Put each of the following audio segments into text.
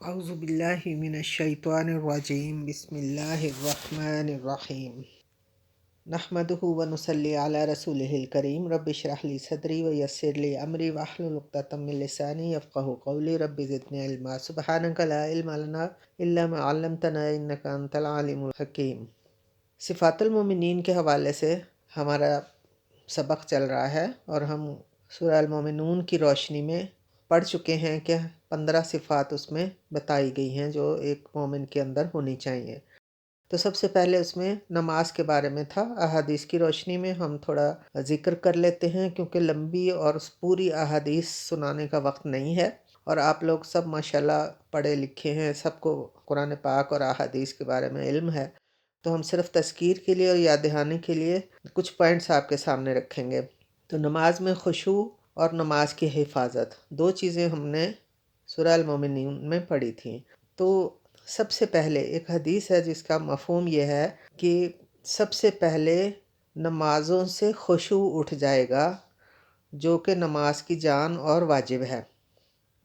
اعوذ باللہ من الشیطان الرجیم بسم اللہ الرحمن الرحیم نحمدہ ونصلی علی رسولہ الکریم رب اشرح لی صدری ویسر لی امری واحلل عقدۃ من لسانی یفقہوا قولی رب زدنی علما سبحانک لا علم لنا الا ما علمتنا انک انت العلیم الحکیم۔ صفات المومنین کے حوالے سے ہمارا سبق چل رہا ہے اور ہم سورہ المومنون کی روشنی میں پڑھ چکے ہیں کہ 15 صفات اس میں بتائی گئی ہیں جو ایک مومن کے اندر ہونی چاہیے۔ تو سب سے پہلے اس میں نماز کے بارے میں تھا۔ احادیث کی روشنی میں ہم تھوڑا ذکر کر لیتے ہیں کیونکہ لمبی اور پوری احادیث سنانے کا وقت نہیں ہے، اور آپ لوگ سب ماشاءاللہ پڑھے لکھے ہیں، سب کو قرآن پاک اور احادیث کے بارے میں علم ہے، تو ہم صرف تذکیر کے لیے اور یاد دہانی کے لیے کچھ پوائنٹس آپ کے سامنے رکھیں گے۔ تو نماز میں خشوع اور نماز کی حفاظت، دو چیزیں ہم نے سورہ المومنین میں پڑھی تھیں۔ تو سب سے پہلے ایک حدیث ہے جس کا مفہوم یہ ہے کہ سب سے پہلے نمازوں سے خشوع اٹھ جائے گا، جو کہ نماز کی جان اور واجب ہے،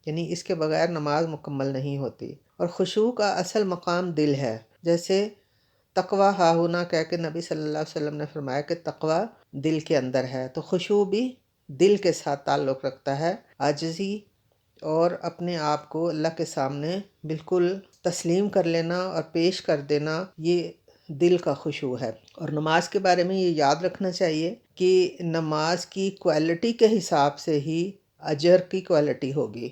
یعنی اس کے بغیر نماز مکمل نہیں ہوتی۔ اور خشوع کا اصل مقام دل ہے، جیسے تقویٰ ہاہنا کہہ کے نبی صلی اللہ علیہ وسلم نے فرمایا کہ تقویٰ دل کے اندر ہے، تو خشوع بھی دل کے ساتھ تعلق رکھتا ہے۔ عاجزی اور اپنے آپ کو اللہ کے سامنے بالکل تسلیم کر لینا اور پیش کر دینا، یہ دل کا خشوع ہے۔ اور نماز کے بارے میں یہ یاد رکھنا چاہیے کہ نماز کی کوالٹی کے حساب سے ہی اجر کی کوالٹی ہوگی۔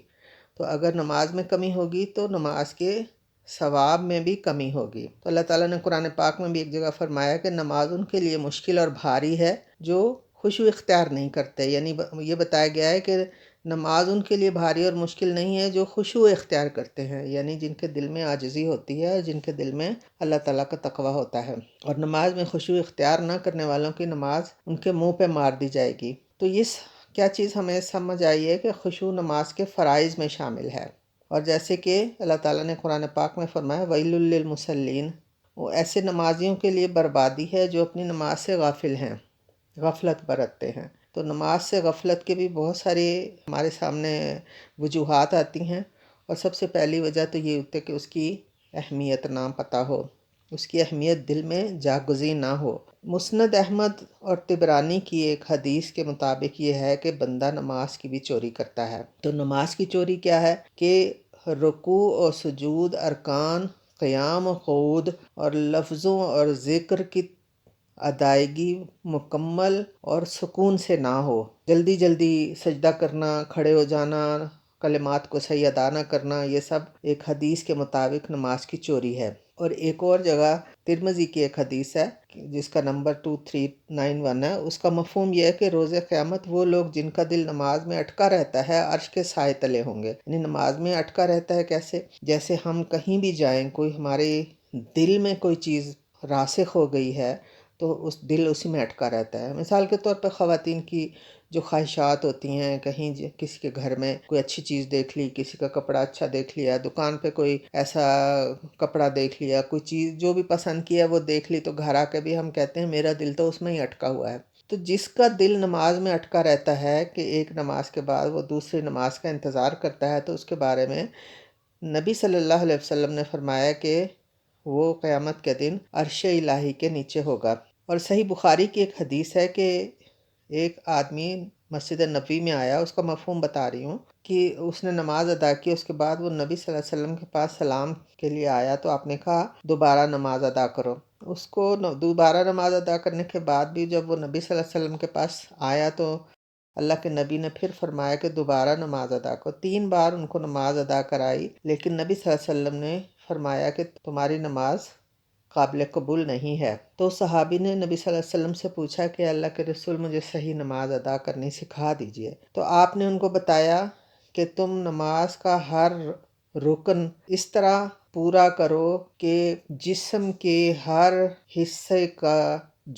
تو اگر نماز میں کمی ہوگی تو نماز کے ثواب میں بھی کمی ہوگی۔ تو اللہ تعالیٰ نے قرآن پاک میں بھی ایک جگہ فرمایا کہ نماز ان کے لیے مشکل اور بھاری ہے جو خشوع اختیار نہیں کرتے، یعنی یہ بتایا گیا ہے کہ نماز ان کے لیے بھاری اور مشکل نہیں ہے جو خشوع اختیار کرتے ہیں، یعنی جن کے دل میں عاجزی ہوتی ہے اور جن کے دل میں اللہ تعالیٰ کا تقویٰ ہوتا ہے۔ اور نماز میں خشوع اختیار نہ کرنے والوں کی نماز ان کے منہ پہ مار دی جائے گی۔ تو یہ کیا چیز ہمیں سمجھ آئی ہے کہ خشوع نماز کے فرائض میں شامل ہے۔ اور جیسے کہ اللہ تعالیٰ نے قرآن پاک میں فرمایا وَيْلٌ لِّلْمُصَلِّينَ، وہ ایسے نمازیوں کے لیے بربادی ہے جو اپنی نماز سے غافل ہیں، غفلت برتتے ہیں۔ تو نماز سے غفلت کے بھی بہت ساری ہمارے سامنے وجوہات آتی ہیں، اور سب سے پہلی وجہ تو یہ ہوتی ہے کہ اس کی اہمیت نہ پتہ ہو، اس کی اہمیت دل میں جاگزی نہ ہو۔ مسند احمد اور طبرانی کی ایک حدیث کے مطابق یہ ہے کہ بندہ نماز کی بھی چوری کرتا ہے۔ تو نماز کی چوری کیا ہے کہ رکوع اور سجود، ارکان، قیام و قعود اور لفظوں اور ذکر کی ادائیگی مکمل اور سکون سے نہ ہو، جلدی جلدی سجدہ کرنا، کھڑے ہو جانا، کلمات کو صحیح ادا نہ کرنا، یہ سب ایک حدیث کے مطابق نماز کی چوری ہے۔ اور ایک اور جگہ ترمذی کی ایک حدیث ہے جس کا نمبر 2391 ہے، اس کا مفہوم یہ ہے کہ روز قیامت وہ لوگ جن کا دل نماز میں اٹکا رہتا ہے عرش کے سائے تلے ہوں گے۔ یعنی نماز میں اٹکا رہتا ہے کیسے؟ جیسے ہم کہیں بھی جائیں، کوئی ہمارے دل میں کوئی چیز راسخ ہو گئی ہے تو اس دل اسی میں اٹکا رہتا ہے۔ مثال کے طور پہ خواتین کی جو خواہشات ہوتی ہیں، کہیں کسی کے گھر میں کوئی اچھی چیز دیکھ لی، کسی کا کپڑا اچھا دیکھ لیا، دکان پہ کوئی ایسا کپڑا دیکھ لیا، کوئی چیز جو بھی پسند کیا وہ دیکھ لی، تو گھر آ کے بھی ہم کہتے ہیں میرا دل تو اس میں ہی اٹکا ہوا ہے۔ تو جس کا دل نماز میں اٹکا رہتا ہے کہ ایک نماز کے بعد وہ دوسری نماز کا انتظار کرتا ہے، تو اس کے بارے میں نبی صلی اللہ علیہ وسلم نے فرمایا کہ وہ قیامت کے دن عرش الہی کے نیچے ہوگا۔ اور صحیح بخاری کی ایک حدیث ہے کہ ایک آدمی مسجد نبوی میں آیا، اس کا مفہوم بتا رہی ہوں کہ اس نے نماز ادا کی، اس کے بعد وہ نبی صلی اللہ علیہ وسلم کے پاس سلام کے لیے آیا، تو آپ نے کہا دوبارہ نماز ادا کرو۔ اس کو دوبارہ نماز ادا کرنے کے بعد بھی جب وہ نبی صلی اللہ علیہ وسلم کے پاس آیا تو اللہ کے نبی نے پھر فرمایا کہ دوبارہ نماز ادا کرو۔ 3 بار ان کو نماز ادا کرائی، لیکن نبی صلی اللہ علیہ وسلم نے فرمایا کہ تمہاری نماز قابل قبول نہیں ہے۔ تو صحابی نے نبی صلی اللہ علیہ وسلم سے پوچھا کہ اللہ کے رسول مجھے صحیح نماز ادا کرنی سکھا دیجئے۔ تو آپ نے ان کو بتایا کہ تم نماز کا ہر رکن اس طرح پورا کرو کہ جسم کے ہر حصے کا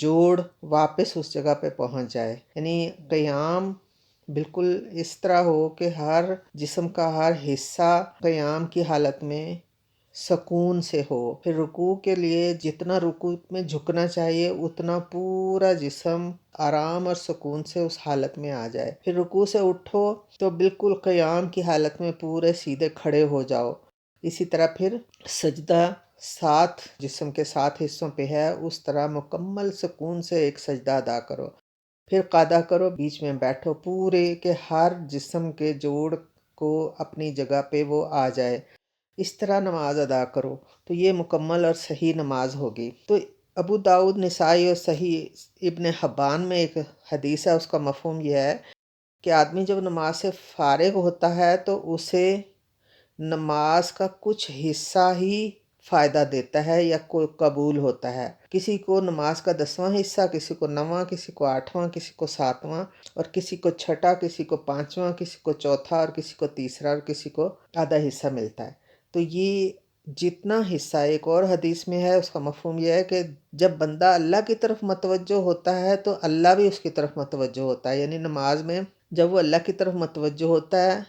جوڑ واپس اس جگہ پہ پہنچ جائے، یعنی قیام بالکل اس طرح ہو کہ ہر جسم کا ہر حصہ قیام کی حالت میں سکون سے ہو۔ پھر رکوع کے لیے جتنا رکوع میں جھکنا چاہیے اتنا پورا جسم آرام اور سکون سے اس حالت میں آ جائے۔ پھر رکوع سے اٹھو تو بالکل قیام کی حالت میں پورے سیدھے کھڑے ہو جاؤ، اسی طرح پھر سجدہ 7 جسم کے 7 حصوں پہ ہے، اس طرح مکمل سکون سے ایک سجدہ ادا کرو۔ پھر قاعدہ کرو، بیچ میں بیٹھو، پورے کے ہر جسم کے جوڑ کو اپنی جگہ پہ وہ آ جائے، اس طرح نماز ادا کرو، تو یہ مکمل اور صحیح نماز ہوگی۔ تو ابو داؤد، نسائی اور صحیح ابن حبان میں ایک حدیث ہے، اس کا مفہوم یہ ہے کہ آدمی جب نماز سے فارغ ہوتا ہے تو اسے نماز کا کچھ حصہ ہی فائدہ دیتا ہے یا کوئی قبول ہوتا ہے۔ کسی کو نماز کا 10واں حصہ، کسی کو 9واں، کسی کو 8واں، کسی کو 7واں، اور کسی کو چھٹا، کسی کو 5واں، کسی کو چوتھا، اور کسی کو تیسرا، اور کسی کو آدھا حصہ ملتا ہے۔ تو یہ جتنا حصہ، ایک اور حدیث میں ہے، اس کا مفہوم یہ ہے کہ جب بندہ اللہ کی طرف متوجہ ہوتا ہے تو اللہ بھی اس کی طرف متوجہ ہوتا ہے، یعنی نماز میں جب وہ اللہ کی طرف متوجہ ہوتا ہے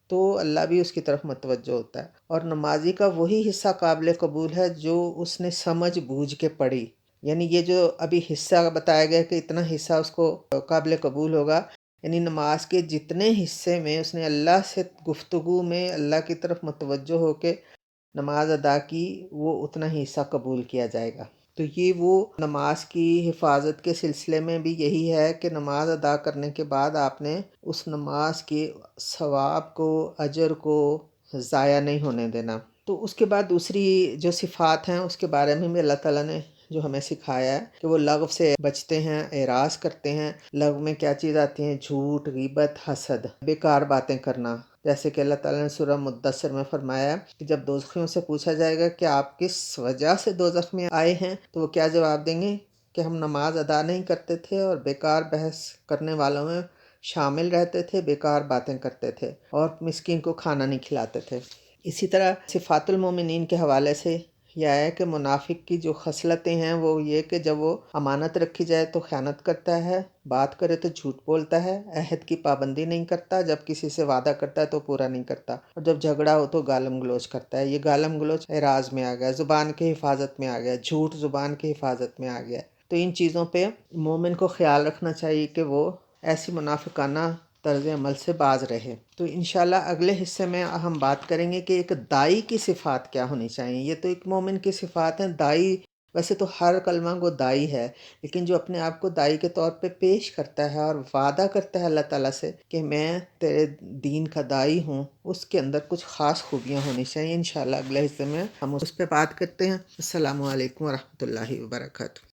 تو اللہ بھی اس کی طرف متوجہ ہوتا ہے، اور نمازی کا وہی حصہ قابل قبول ہے جو اس نے سمجھ بوجھ کے پڑھی۔ یعنی یہ جو ابھی حصہ بتایا گیا کہ اتنا حصہ اس کو قابل قبول ہوگا، یعنی نماز کے جتنے حصے میں اس نے اللہ سے گفتگو میں اللہ کی طرف متوجہ ہو کے نماز ادا کی، وہ اتنا ہی حصہ قبول کیا جائے گا۔ تو یہ وہ نماز کی حفاظت کے سلسلے میں بھی یہی ہے کہ نماز ادا کرنے کے بعد آپ نے اس نماز کے ثواب کو، اجر کو ضائع نہیں ہونے دینا۔ تو اس کے بعد دوسری جو صفات ہیں اس کے بارے میں بھی اللہ تعالیٰ نے جو ہمیں سکھایا ہے کہ وہ لغو سے بچتے ہیں، اعراض کرتے ہیں۔ لغو میں کیا چیز آتی ہیں؟ جھوٹ، غیبت، حسد، بیکار باتیں کرنا۔ جیسے کہ اللہ تعالیٰ نے سورہ مدثر میں فرمایا کہ جب دوزخیوں سے پوچھا جائے گا کہ آپ کس وجہ سے دوزخ میں آئے ہیں، تو وہ کیا جواب دیں گے کہ ہم نماز ادا نہیں کرتے تھے اور بیکار بحث کرنے والوں میں شامل رہتے تھے، بیکار باتیں کرتے تھے، اور مسکین کو کھانا نہیں کھلاتے تھے۔ اسی طرح صفات المومنین کے حوالے سے یہ ہے کہ منافق کی جو خصلتیں ہیں وہ یہ کہ جب وہ امانت رکھی جائے تو خیانت کرتا ہے، بات کرے تو جھوٹ بولتا ہے، عہد کی پابندی نہیں کرتا، جب کسی سے وعدہ کرتا ہے تو پورا نہیں کرتا، اور جب جھگڑا ہو تو گالم گلوچ کرتا ہے۔ یہ گالم گلوچ اعراض میں آ گیا، زبان کی حفاظت میں آ گیا، جھوٹ زبان کی حفاظت میں آ گیا۔ تو ان چیزوں پہ مومن کو خیال رکھنا چاہیے کہ وہ ایسی منافقانہ طرز عمل سے باز رہے۔ تو انشاءاللہ اگلے حصے میں ہم بات کریں گے کہ ایک داعی کی صفات کیا ہونی چاہیے۔ یہ تو ایک مومن کی صفات ہیں۔ داعی ویسے تو ہر کلمہ گو داعی ہے، لیکن جو اپنے آپ کو داعی کے طور پہ پیش کرتا ہے اور وعدہ کرتا ہے اللہ تعالیٰ سے کہ میں تیرے دین کا داعی ہوں، اس کے اندر کچھ خاص خوبیاں ہونی چاہیے۔ انشاءاللہ اگلے حصے میں ہم اس پہ بات کرتے ہیں۔ السلام علیکم ورحمۃ اللہ وبرکاتہ۔